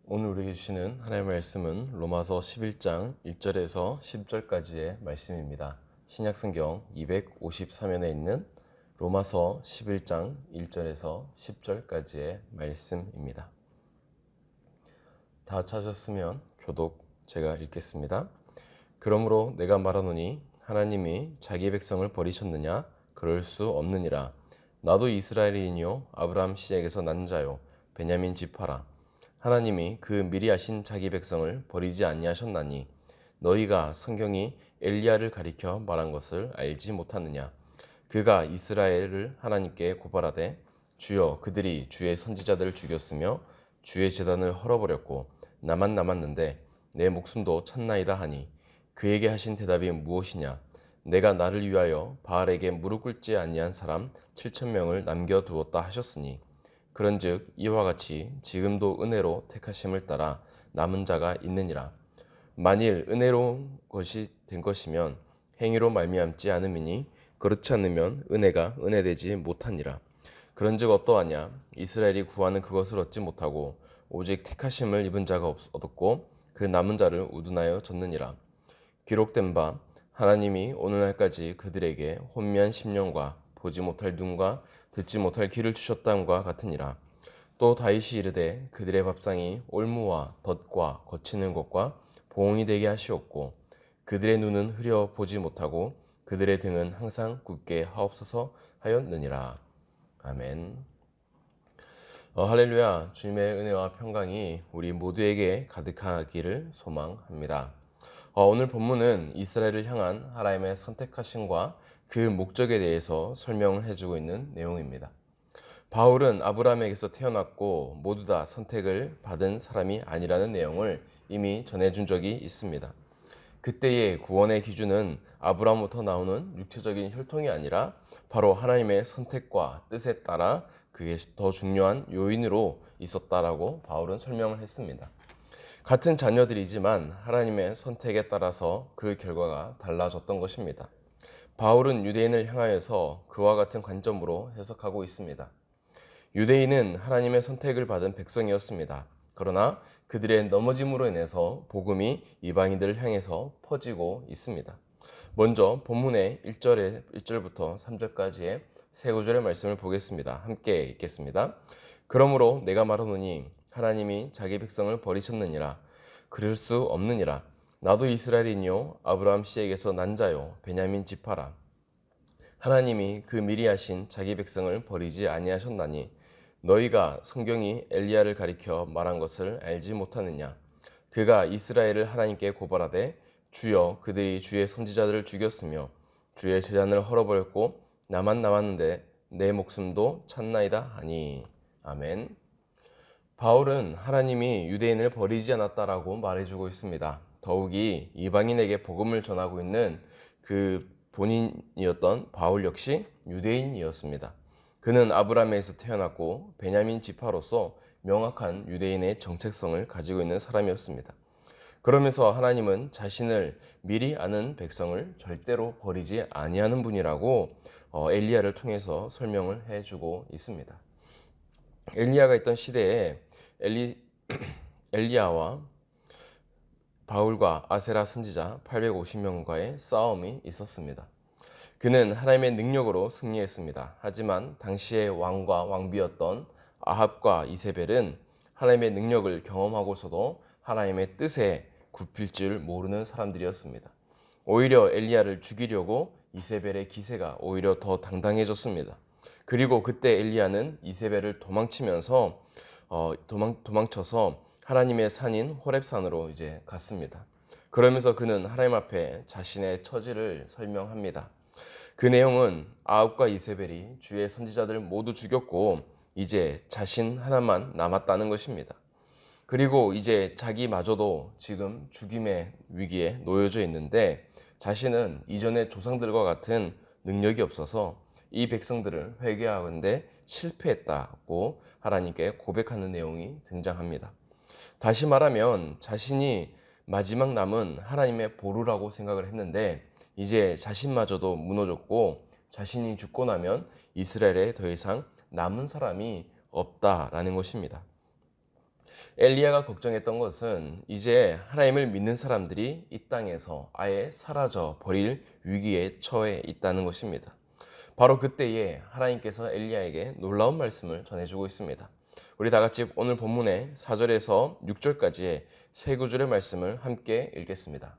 오늘 우리에게 주시는 하나님의 말씀은 로마서 11장 1절에서 10절까지의 말씀입니다. 신약성경 253면에 있는 로마서 11장 1절에서 10절까지의 말씀입니다. 다 찾으셨으면 교독 제가 읽겠습니다. 그러므로 내가 말하노니 하나님이 자기 백성을 버리셨느냐? 그럴 수 없느니라. 나도 이스라엘인이요 아브라함 씨에게서 난 자요 베냐민 지파라. 하나님이 그 미리 하신 자기 백성을 버리지 아니하셨나니 너희가 성경이 엘리야를 가리켜 말한 것을 알지 못하느냐. 그가 이스라엘을 하나님께 고발하되 주여 그들이 주의 선지자들을 죽였으며 주의 제단을 헐어버렸고 나만 남았는데 내 목숨도 찼나이다 하니 그에게 하신 대답이 무엇이냐. 내가 나를 위하여 바알에게 무릎 꿇지 아니한 사람 7,000명을 남겨두었다 하셨으니 그런즉 이와 같이 지금도 은혜로 택하심을 따라 남은 자가 있느니라. 만일 은혜로운 것이 된 것이면 행위로 말미암지 않음이니 그렇지 않으면 은혜가 은혜되지 못하니라. 그런즉 어떠하냐. 이스라엘이 구하는 그것을 얻지 못하고 오직 택하심을 입은 자가 얻었고 그 남은 자를 우둔하여 졌느니라. 기록된 바 하나님이 오늘날까지 그들에게 혼미한 심령과 보지 못할 눈과 듣지 못할 귀를 주셨다함과 같으니라. 또 다윗이 이르되 그들의 밥상이 올무와 덫과 거치는 것과 보응이 되게 하시옵고 그들의 눈은 흐려 보지 못하고 그들의 등은 항상 굳게 하옵소서 하였느니라. 아멘. 할렐루야. 주님의 은혜와 평강이 우리 모두에게 가득하기를 소망합니다. 오늘 본문은 이스라엘을 향한 하나님의 선택하심과 그 목적에 대해서 설명을 해주고 있는 내용입니다. 바울은 아브라함에게서 태어났고 모두 다 선택을 받은 사람이 아니라는 내용을 이미 전해준 적이 있습니다. 그때의 구원의 기준은 아브라함부터 나오는 육체적인 혈통이 아니라 바로 하나님의 선택과 뜻에 따라 그게 더 중요한 요인으로 있었다라고 바울은 설명을 했습니다. 같은 자녀들이지만 하나님의 선택에 따라서 그 결과가 달라졌던 것입니다. 바울은 유대인을 향하여서 그와 같은 관점으로 해석하고 있습니다. 유대인은 하나님의 선택을 받은 백성이었습니다. 그러나 그들의 넘어짐으로 인해서 복음이 이방인들을 향해서 퍼지고 있습니다. 먼저 본문의 1절부터 3절까지의 세 구절의 말씀을 보겠습니다. 함께 읽겠습니다. 그러므로 내가 말하노니 하나님이 자기 백성을 버리셨느니라. 그럴 수 없느니라. 나도 이스라엘인이요 아브라함 씨에게서 난 자요 베냐민 지파라. 하나님이 그 미리 하신 자기 백성을 버리지 아니하셨나니 너희가 성경이 엘리야를 가리켜 말한 것을 알지 못하느냐. 그가 이스라엘을 하나님께 고발하되 주여 그들이 주의 선지자들을 죽였으며 주의 제단을 헐어버렸고 나만 남았는데 내 목숨도 찼나이다 하니. 아멘. 바울은 하나님이 유대인을 버리지 않았다라고 말해주고 있습니다. 더욱이 이방인에게 복음을 전하고 있는 그 본인이었던 바울 역시 유대인이었습니다. 그는 아브라함에서 태어났고 베냐민 지파로서 명확한 유대인의 정체성을 가지고 있는 사람이었습니다. 그러면서 하나님은 자신을 미리 아는 백성을 절대로 버리지 아니하는 분이라고 엘리야를 통해서 설명을 해주고 있습니다. 엘리야가 있던 시대에 엘리야와 바울과 아세라 선지자 850명과의 싸움이 있었습니다. 그는 하나님의 능력으로 승리했습니다. 하지만 당시의 왕과 왕비였던 아합과 이세벨은 하나님의 능력을 경험하고서도 하나님의 뜻에 굽힐 줄 모르는 사람들이었습니다. 오히려 엘리야를 죽이려고 이세벨의 기세가 오히려 더 당당해졌습니다. 그리고 그때 엘리야는 이세벨을 도망쳐서 하나님의 산인 호렙산으로 이제 갔습니다. 그러면서 그는 하나님 앞에 자신의 처지를 설명합니다. 그 내용은 아합과 이세벨이 주의 선지자들 모두 죽였고 이제 자신 하나만 남았다는 것입니다. 그리고 이제 자기마저도 지금 죽임의 위기에 놓여져 있는데 자신은 이전의 조상들과 같은 능력이 없어서 이 백성들을 회개하는데 실패했다고 하나님께 고백하는 내용이 등장합니다. 다시 말하면 자신이 마지막 남은 하나님의 보루라고 생각을 했는데 이제 자신마저도 무너졌고 자신이 죽고 나면 이스라엘에 더 이상 남은 사람이 없다라는 것입니다. 엘리야가 걱정했던 것은 이제 하나님을 믿는 사람들이 이 땅에서 아예 사라져 버릴 위기에 처해 있다는 것입니다. 바로 그때에 하나님께서 엘리야에게 놀라운 말씀을 전해주고 있습니다. 우리 다 같이 오늘 본문의 4절에서 6절까지의 세 구절의 말씀을 함께 읽겠습니다.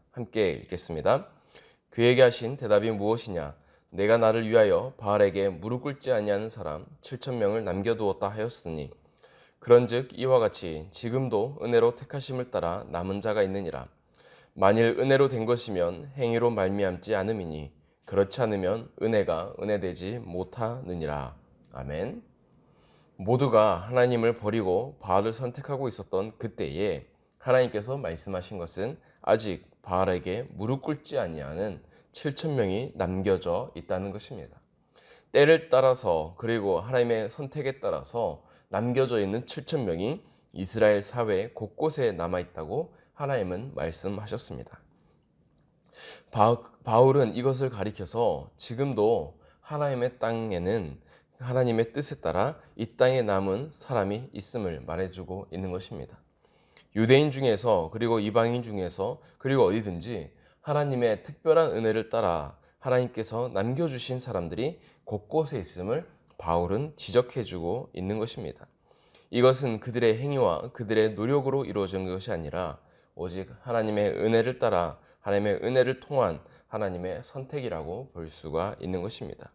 그에게 하신 대답이 무엇이냐? 내가 나를 위하여 바알에게 무릎 꿇지 아니하는 사람 7천 명을 남겨두었다 하였으니 그런즉 이와 같이 지금도 은혜로 택하심을 따라 남은 자가 있느니라. 만일 은혜로 된 것이면 행위로 말미암지 않음이니 그렇지 않으면 은혜가 은혜되지 못하느니라. 아멘. 모두가 하나님을 버리고 바알을 선택하고 있었던 그때에 하나님께서 말씀하신 것은 아직 바알에게 무릎 꿇지 아니하는 7천 명이 남겨져 있다는 것입니다. 때를 따라서 그리고 하나님의 선택에 따라서 남겨져 있는 7천 명이 이스라엘 사회 곳곳에 남아 있다고 하나님은 말씀하셨습니다. 바울은 이것을 가리켜서 지금도 하나님의 땅에는 하나님의 뜻에 따라 이 땅에 남은 사람이 있음을 말해주고 있는 것입니다. 유대인 중에서 그리고 이방인 중에서 그리고 어디든지 하나님의 특별한 은혜를 따라 하나님께서 남겨주신 사람들이 곳곳에 있음을 바울은 지적해주고 있는 것입니다. 이것은 그들의 행위와 그들의 노력으로 이루어진 것이 아니라 오직 하나님의 은혜를 따라 하나님의 은혜를 통한 하나님의 선택이라고 볼 수가 있는 것입니다.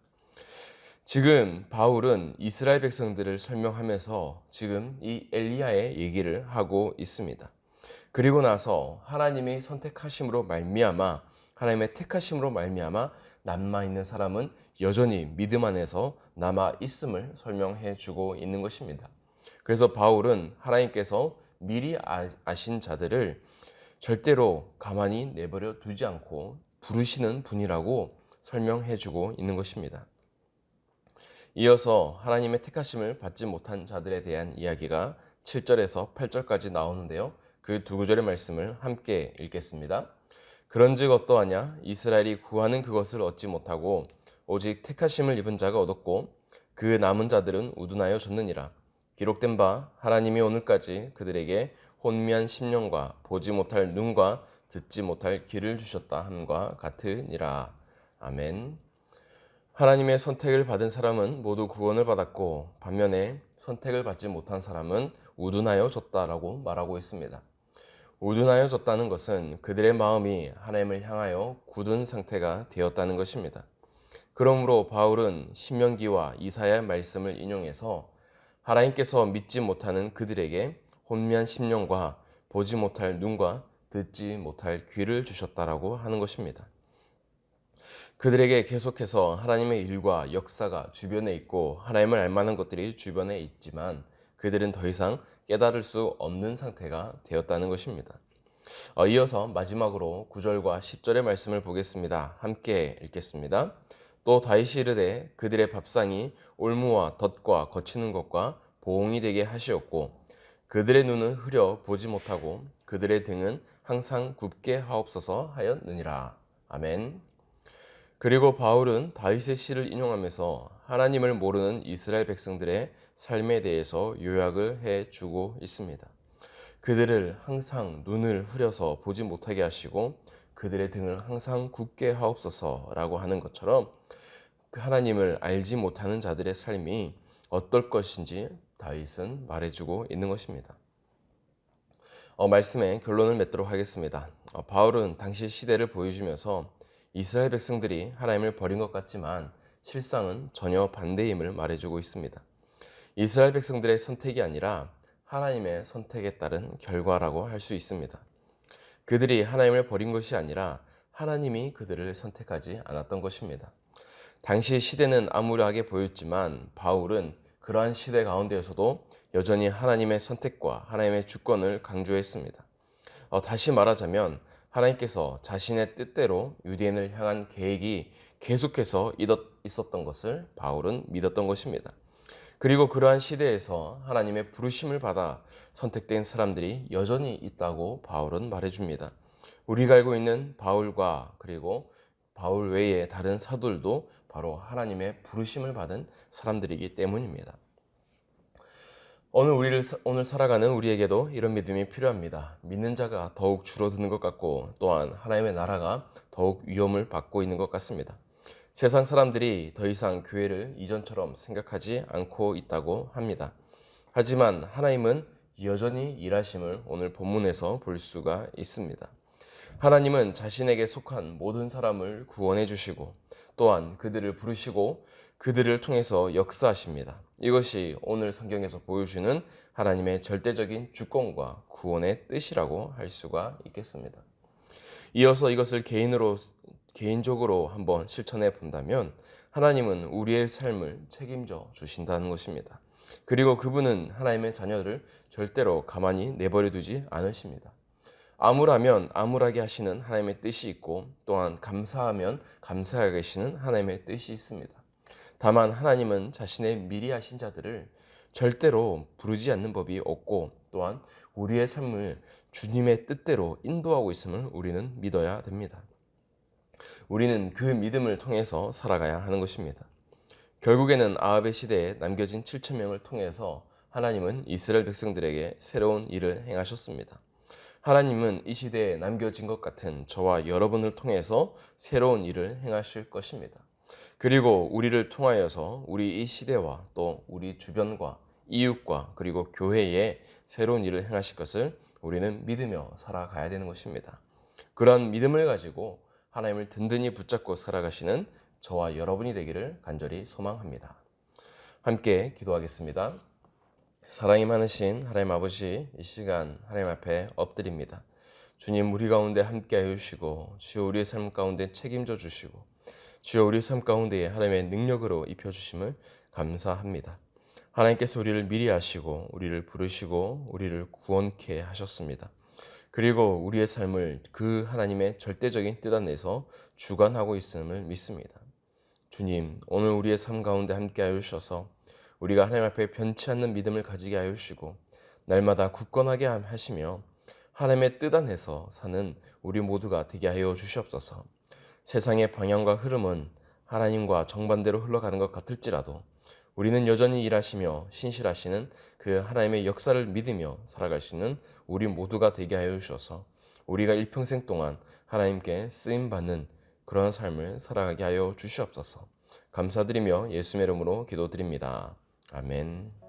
지금 바울은 이스라엘 백성들을 설명하면서 지금 이 엘리야의 얘기를 하고 있습니다. 그리고 나서 하나님이 선택하심으로 말미암아 하나님의 택하심으로 말미암아 남아 있는 사람은 여전히 믿음 안에서 남아 있음을 설명해 주고 있는 것입니다. 그래서 바울은 하나님께서 미리 아신 자들을 절대로 가만히 내버려 두지 않고 부르시는 분이라고 설명해 주고 있는 것입니다. 이어서 하나님의 택하심을 받지 못한 자들에 대한 이야기가 7절에서 8절까지 나오는데요. 그 두 구절의 말씀을 함께 읽겠습니다. 그런즉 어떠하냐? 이스라엘이 구하는 그것을 얻지 못하고 오직 택하심을 입은 자가 얻었고 그 남은 자들은 우둔하여 졌느니라. 기록된 바 하나님이 오늘까지 그들에게 혼미한 심령과 보지 못할 눈과 듣지 못할 귀를 주셨다 함과 같으니라. 아멘. 하나님의 선택을 받은 사람은 모두 구원을 받았고 반면에 선택을 받지 못한 사람은 우둔하여 졌다라고 말하고 있습니다. 우둔하여 졌다는 것은 그들의 마음이 하나님을 향하여 굳은 상태가 되었다는 것입니다. 그러므로 바울은 신명기와 이사야의 말씀을 인용해서 하나님께서 믿지 못하는 그들에게 혼미한 심령과 보지 못할 눈과 듣지 못할 귀를 주셨다라고 하는 것입니다. 그들에게 계속해서 하나님의 일과 역사가 주변에 있고 하나님을 알만한 것들이 주변에 있지만 그들은 더 이상 깨달을 수 없는 상태가 되었다는 것입니다. 이어서 마지막으로 9절과 10절의 말씀을 보겠습니다. 함께 읽겠습니다. 또 다윗이 이르되 그들의 밥상이 올무와 덫과 거치는 것과 보응이 되게 하시었고 그들의 눈은 흐려 보지 못하고 그들의 등은 항상 굽게 하옵소서 하였느니라. 아멘. 그리고 바울은 다윗의 시를 인용하면서 하나님을 모르는 이스라엘 백성들의 삶에 대해서 요약을 해주고 있습니다. 그들을 항상 눈을 흐려서 보지 못하게 하시고 그들의 등을 항상 굳게 하옵소서라고 하는 것처럼 하나님을 알지 못하는 자들의 삶이 어떨 것인지 다윗은 말해주고 있는 것입니다. 말씀의 결론을 맺도록 하겠습니다. 바울은 당시 시대를 보여주면서 이스라엘 백성들이 하나님을 버린 것 같지만 실상은 전혀 반대임을 말해주고 있습니다. 이스라엘 백성들의 선택이 아니라 하나님의 선택에 따른 결과라고 할 수 있습니다. 그들이 하나님을 버린 것이 아니라 하나님이 그들을 선택하지 않았던 것입니다. 당시 시대는 암울하게 보였지만 바울은 그러한 시대 가운데에서도 여전히 하나님의 선택과 하나님의 주권을 강조했습니다. 다시 말하자면 하나님께서 자신의 뜻대로 유대인을 향한 계획이 계속해서 있었던 것을 바울은 믿었던 것입니다. 그리고 그러한 시대에서 하나님의 부르심을 받아 선택된 사람들이 여전히 있다고 바울은 말해줍니다. 우리가 알고 있는 바울과 그리고 바울 외에 다른 사도들도 바로 하나님의 부르심을 받은 사람들이기 때문입니다. 오늘 살아가는 우리에게도 이런 믿음이 필요합니다. 믿는 자가 더욱 줄어드는 것 같고 또한 하나님의 나라가 더욱 위험을 받고 있는 것 같습니다. 세상 사람들이 더 이상 교회를 이전처럼 생각하지 않고 있다고 합니다. 하지만 하나님은 여전히 일하심을 오늘 본문에서 볼 수가 있습니다. 하나님은 자신에게 속한 모든 사람을 구원해 주시고 또한 그들을 부르시고 그들을 통해서 역사하십니다. 이것이 오늘 성경에서 보여주는 하나님의 절대적인 주권과 구원의 뜻이라고 할 수가 있겠습니다. 이어서 이것을 개인적으로 한번 실천해 본다면 하나님은 우리의 삶을 책임져 주신다는 것입니다. 그리고 그분은 하나님의 자녀를 절대로 가만히 내버려 두지 않으십니다. 암울하면 암울하게 하시는 하나님의 뜻이 있고 또한 감사하면 감사하게 하시는 하나님의 뜻이 있습니다. 다만 하나님은 자신의 미리 하신 자들을 절대로 부르지 않는 법이 없고 또한 우리의 삶을 주님의 뜻대로 인도하고 있음을 우리는 믿어야 됩니다. 우리는 그 믿음을 통해서 살아가야 하는 것입니다. 결국에는 아합의 시대에 남겨진 7천 명을 통해서 하나님은 이스라엘 백성들에게 새로운 일을 행하셨습니다. 하나님은 이 시대에 남겨진 것 같은 저와 여러분을 통해서 새로운 일을 행하실 것입니다. 그리고 우리를 통하여서 우리 이 시대와 또 우리 주변과 이웃과 그리고 교회에 새로운 일을 행하실 것을 우리는 믿으며 살아가야 되는 것입니다. 그런 믿음을 가지고 하나님을 든든히 붙잡고 살아가시는 저와 여러분이 되기를 간절히 소망합니다. 함께 기도하겠습니다. 사랑이 많으신 하나님 아버지, 이 시간 하나님 앞에 엎드립니다. 주님, 우리 가운데 함께하여 주시고 주여 우리의 삶 가운데 책임져 주시고 주여 우리 삶 가운데에 하나님의 능력으로 입혀주심을 감사합니다. 하나님께서 우리를 미리 아시고 우리를 부르시고 우리를 구원케 하셨습니다. 그리고 우리의 삶을 그 하나님의 절대적인 뜻 안에서 주관하고 있음을 믿습니다. 주님, 오늘 우리의 삶 가운데 함께하여 주셔서 우리가 하나님 앞에 변치 않는 믿음을 가지게 하여 주시고 날마다 굳건하게 하시며 하나님의 뜻 안에서 사는 우리 모두가 되게 하여 주시옵소서. 세상의 방향과 흐름은 하나님과 정반대로 흘러가는 것 같을지라도 우리는 여전히 일하시며 신실하시는 그 하나님의 역사를 믿으며 살아갈 수 있는 우리 모두가 되게 하여 주셔서 우리가 일평생 동안 하나님께 쓰임받는 그런 삶을 살아가게 하여 주시옵소서. 감사드리며 예수의 이름으로 기도드립니다. 아멘.